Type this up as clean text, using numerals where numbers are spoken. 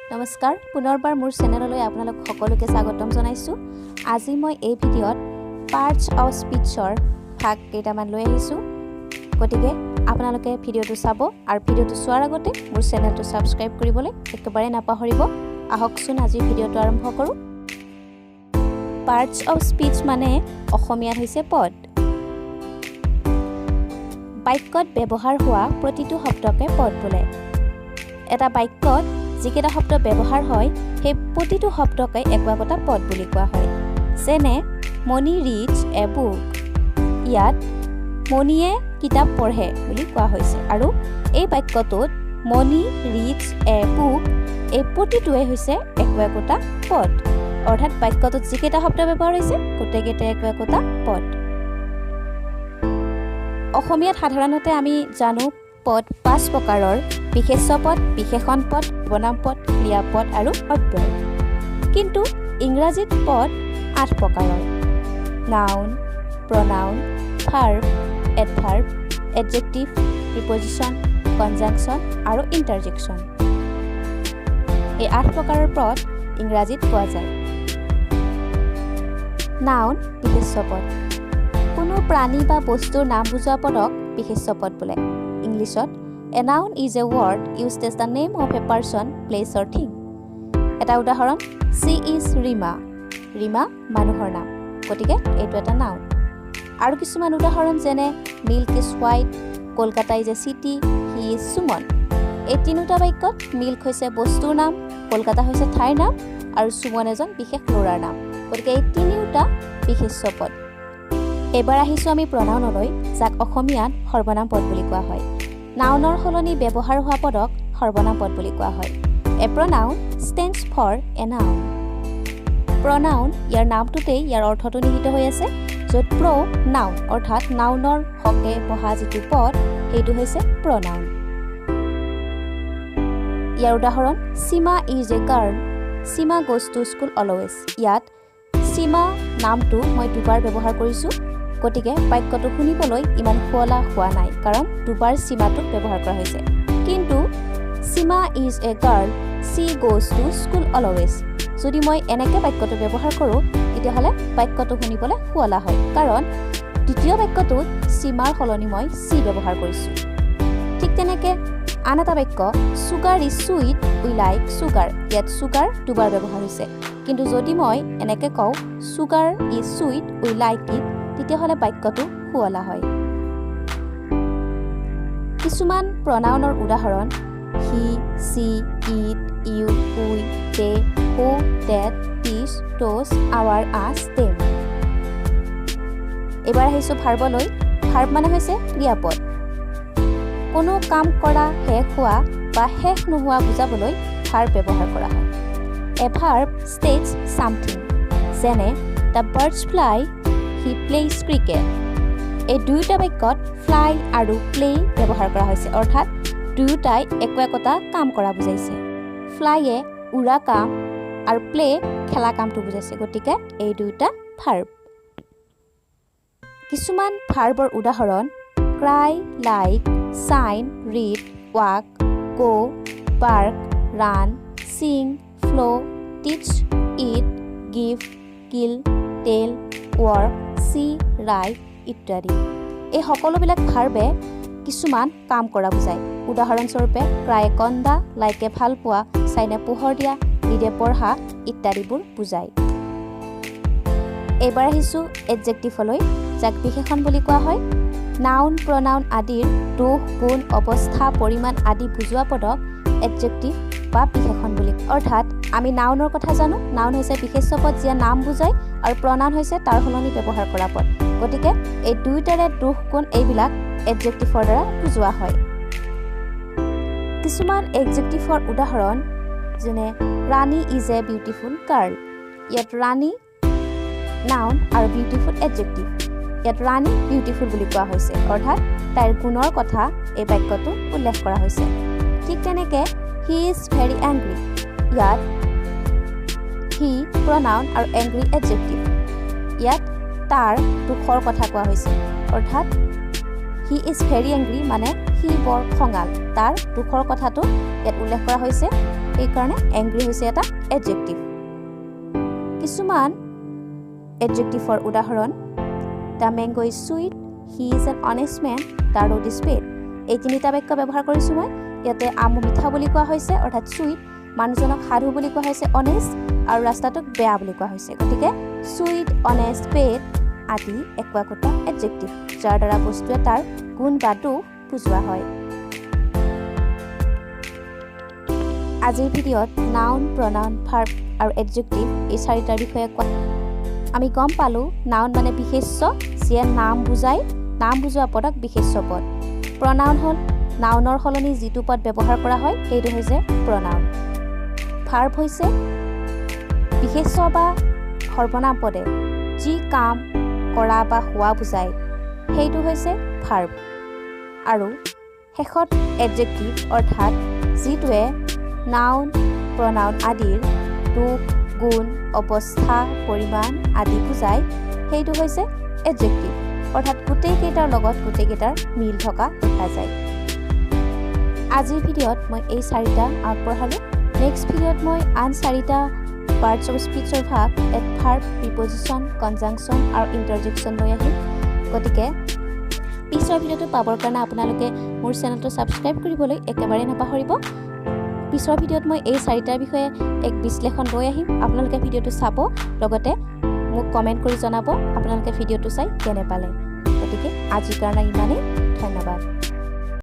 নমস্কাৰ পুনৰবাৰ মোৰ চেনেললৈ আপোনালোক সকলোকে স্বাগতম জনাইছো। আজি মই এই ভিডিঅ'ত পাৰ্টছ অফ স্পীচৰ ভাগ কেইটামান লৈ আহিছো। গতিকে আপোনালোকে ভিডিঅ'টো চাব আৰু ভিডিঅ'টো চোৱাৰ আগতে মোৰ চেনেলটো সাবস্ক্ৰাইব কৰিবলৈ একেবাৰে নাপাহৰিব। আহকচোন আজি ভিডিঅ'টো আৰম্ভ কৰোঁ। পাৰ্টছ অফ স্পীচ মানে অসমীয়াত হৈছে পদ। বাক্যত ব্যৱহাৰ হোৱা প্ৰতিটো শব্দকে পদ বোলে। এটা বাক্যত যিকেইটা শব্দ ব্যৱহাৰ হয় সেই প্ৰতিটো শব্দকে একোটা পদ বুলি কোৱা হয়। যেনে মণি ৰিডছ এ বুক, ইয়াত মণিয়ে কিতাপ পঢ়ে বুলি কোৱা হৈছে আৰু এই বাক্যটোত মণি ৰিডছ এ বুক এই প্ৰতিটোৱে হৈছে একোটা পদ, অৰ্থাৎ বাক্যটোত যিকেইটা শব্দ ব্যৱহাৰ হৈছে গোটেইকেইটা একোটা পদ। অসমীয়াত সাধাৰণতে আমি জানো পদ 5 প্ৰকাৰৰ: বিশেষ্য পদ, বিশেষণ পদ, সৰ্বনাম পদ, ক্ৰিয়াপদ আৰু অব্যয়। কিন্তু ইংৰাজীত পদ 8 প্ৰকাৰৰ: noun, প্ৰনাউন, verb, এডভাৰ্ব, adjective, preposition, conjunction আৰু ইণ্টাৰজেকশ্যন। এই 8 প্ৰকাৰৰ পদ ইংৰাজীত পোৱা যায়। নাউন বিশেষ্য পদ। কোনো প্ৰাণী বা বস্তুৰ নাম বুজোৱা পদক বিশেষ্য পদ বোলে। ইংলিছত a noun is a word used as the name of a person, place or thing. এটা উদাহৰণ, she is ৰীমা। ৰীমা মানুহৰ নাম, গতিকে এইটো এটা নাউন। আৰু কিছুমান উদাহৰণ যেনে milk is white, Kolkata is a city, he is Suman. এই তিনিটা বাক্যত মিল্ক হৈছে বস্তুৰ নাম, কলকাতা হৈছে ঠাইৰ নাম আৰু সুমন এজন বিশেষ ল'ৰাৰ নাম, গতিকে এই তিনিওটা বিশেষ্য পদ। এবাৰ আহিছোঁ আমি প্ৰনাউনলৈ, যাক অসমীয়াত সৰ্বনাম পদ বুলি কোৱা হয়। নাউনৰ সলনি ব্যৱহাৰ হোৱা পদক সৰ্বনাম পদ বুলি কোৱা হয়। এ প্ৰনাউন ষ্টেণ্ডছ ফৰ এ নাউন। প্ৰনাউন ইয়াৰ নামটোতেই ইয়াৰ অৰ্থটো নিহিত হৈ আছে, য'ত নাউন অৰ্থাৎ নাউনৰ হকে বহা যিটো পদ সেইটো হৈছে প্ৰনাউন। ইয়াৰ উদাহৰণ, Seema is a girl, Seema goes to school always. ইয়াত সীমা নামটো মই দুবাৰ ব্যৱহাৰ কৰিছোঁ, গতিকে বাক্যটো শুনিবলৈ ইমান শুৱলা হোৱা নাই, কাৰণ দুবাৰ সীমাটো ব্যৱহাৰ কৰা হৈছে। কিন্তু Seema is a girl, she goes to school always, যদি মই এনেকৈ বাক্যটো ব্যৱহাৰ কৰোঁ তেতিয়াহ'লে বাক্যটো শুনিবলৈ শুৱলা হয়, কাৰণ দ্বিতীয় বাক্যটোত সীমাৰ সলনি মই চি ব্যৱহাৰ কৰিছোঁ। ঠিক তেনেকৈ আন এটা বাক্য, sugar is sweet, we like sugar. ইয়াত চুগাৰ দুবাৰ ব্যৱহাৰ হৈছে, কিন্তু যদি মই এনেকৈ কওঁ sugar is sweet, we like it, তেতিয়াহ'লে বাক্যটো শুৱলা হয়। কিছুমান প্ৰনাউনৰ উদাহৰণ, he, she, it, you, we, they, who, that, this, those, our, us, them. এইবাৰ আহিছোঁ ভাৰ্বলৈ। ভাৰ্ব মানে হৈছে ক্ৰিয়াপদ। কোনো কাম কৰা, শেষ হোৱা বা শেষ নোহোৱা বুজাবলৈ ভাৰ্ব ব্যৱহাৰ কৰা হয়। এ ভাৰ্ব ষ্টেটছ ছামথিং, যেনে the birds fly, he plays cricket. এই দুয়োটা বাক্যত ফ্লাই আৰু প্লে ব্যৱহাৰ কৰা হৈছে, অৰ্থাৎ দুয়োটাই একোটা কাম কৰা বুজাইছে। ফ্লাইয়ে উৰা কাম আৰু প্লে খেলা কামটো বুজাইছে, গতিকে এই দুয়োটা ভাৰ্ব। কিছুমান ভাৰ্বৰ উদাহৰণ, cry, like, shine, read, walk, go, bark, run, sing, fly', teach, it, give, কিল, টেল, ৱৰ্ক, চি, ৰাইট ইত্যাদি। এই সকলোবিলাক ভাৰ্বে কিছুমান কাম কৰা বুজায়। উদাহৰণস্বৰূপে ক্ৰায়ে কন্দা, লাইকে ভাল পোৱা, চাইনে পোহৰ দিয়া, ৰিডে পঢ়া ইত্যাদিবোৰ বুজায়। এইবাৰ আহিছোঁ এডজেক্টিভলৈ, যাক বিশেষণ বুলি কোৱা হয়। নাউন, প্ৰনাউন আদিৰ দোষ, গুণ, অৱস্থা, পৰিমাণ আদি বুজোৱা পদক এডজেক্টিভ বা বিশেষণ বুলি। অৰ্থাৎ আমি নাউনৰ কথা জানো, নাউন হৈছে বিশেষ্য পদ যিয়ে নাম বুজায়, আৰু প্ৰনাউন হৈছে তাৰ সলনি ব্যৱহাৰ কৰা পদ, গতিকে এই দুয়োটাৰে দোষ, গুণ এইবিলাক এডজেক্টিভৰ দ্বাৰা বুজোৱা হয়। কিছুমান এডজেক্টিভৰ উদাহৰণ, যেনে ৰাণী ইজ এ বিউটিফুল গাৰ্ল। ইয়াত ৰাণী নাউন আৰু বিউটিফুল এডজেক্টিভ। ইয়াত ৰাণী বিউটিফুল বুলি কোৱা হৈছে, অৰ্থাৎ তাইৰ গুণৰ কথা এই বাক্যটো উল্লেখ কৰা হৈছে। ঠিক তেনেকৈ হি ইজ ভেৰি এংগ্ৰি। ইয়াত হি প্ৰনাউন আৰু এংগ্ৰি এডজেক্টিভ। ইয়াত তাৰ দুখৰ কথা কোৱা হৈছে, অৰ্থাৎ হি ইজ ভেৰি এংগ্ৰি মানে সি বৰ খঙাল, তাৰ দুখৰ কথাটো ইয়াত উল্লেখ কৰা হৈছে। সেইকাৰণে এংগ্ৰি হৈছে এটা এডজেক্টিভ কিছুমান এডজেক্টিভৰ উদাহৰণ the mango is sweet he is an honest man the road is paved এই তিনিটা বাক্য ব্যৱহাৰ কৰিছোঁ মই ইয়াতে আমু মিঠা বুলি কোৱা হৈছে অৰ্থাৎ সুইট মানুহজনক সাধু বুলি কোৱা হৈছে অনেষ্ট আৰু ৰাস্তাটোক বেয়া বুলি কোৱা হৈছে গতিকে সুইট অনেষ্ট পেড আদি একোটা এডজেক্টিভ যাৰ দ্বাৰা বস্তু এটাৰ গুণ বা দোষ বুজোৱা হয় আজিৰ ভিডিঅ'ত নাউন প্ৰনাউন ভাৰ্ব আৰু এডজেক্টিভ এই চাৰিটাৰ বিষয়ে আমি গম পালোঁ নাউন মানে বিশেষ্য যিয়ে নাম বুজায় নাম বুজোৱা পদক বিশেষ্য পদ প্ৰনাউন হ'ল নাউনৰ সলনি যিটো পদ ব্যৱহাৰ কৰা হয় সেইটো হৈছে প্ৰনাউন ভাৰ্ব হৈছে বিশেষ্য বা সৰ্বনাম পদে যি কাম কৰা বা হোৱা বুজায় সেইটো হৈছে ভাৰ্ব আৰু শেষত এডজেক্টিভ অৰ্থাৎ যিটোৱে নাউন প্ৰনাউন আদিৰ ৰূপ গুণ অৱস্থা পৰিমাণ আদি বুজায় সেইটো হৈছে এডজেক্টিভ অৰ্থাৎ গোটেইকেইটাৰ লগত গোটেইকেইটাৰ মিল থকা দেখা যায় আজিৰ ভিডিঅ'ত মই এই চাৰিটা আগবঢ়ালোঁ নেক্সট ভিডিঅ'ত মই আন চাৰিটা পাৰ্টছ অফ স্পীচৰ ভাগ এডভাৰ্ব প্ৰিপজিশ্যন কনজাংশ্যন আৰু ইণ্টাৰজেকশ্যন লৈ আহিম গতিকে পিছৰ ভিডিঅ'টো পাবৰ কাৰণে আপোনালোকে মোৰ চেনেলটো ছাবস্ক্ৰাইব কৰিবলৈ একেবাৰে নাপাহৰিব পিছৰ ভিডিঅ'ত মই এই চাৰিটাৰ বিষয়ে এক বিশ্লেষণ লৈ আহিম আপোনালোকে ভিডিঅ'টো চাব লগতে মোক কমেণ্ট কৰি জনাব আপোনালোকে ভিডিঅ'টো চাই কেনে পালে গতিকে আজিৰ কাৰণে ইমানেই ধন্যবাদ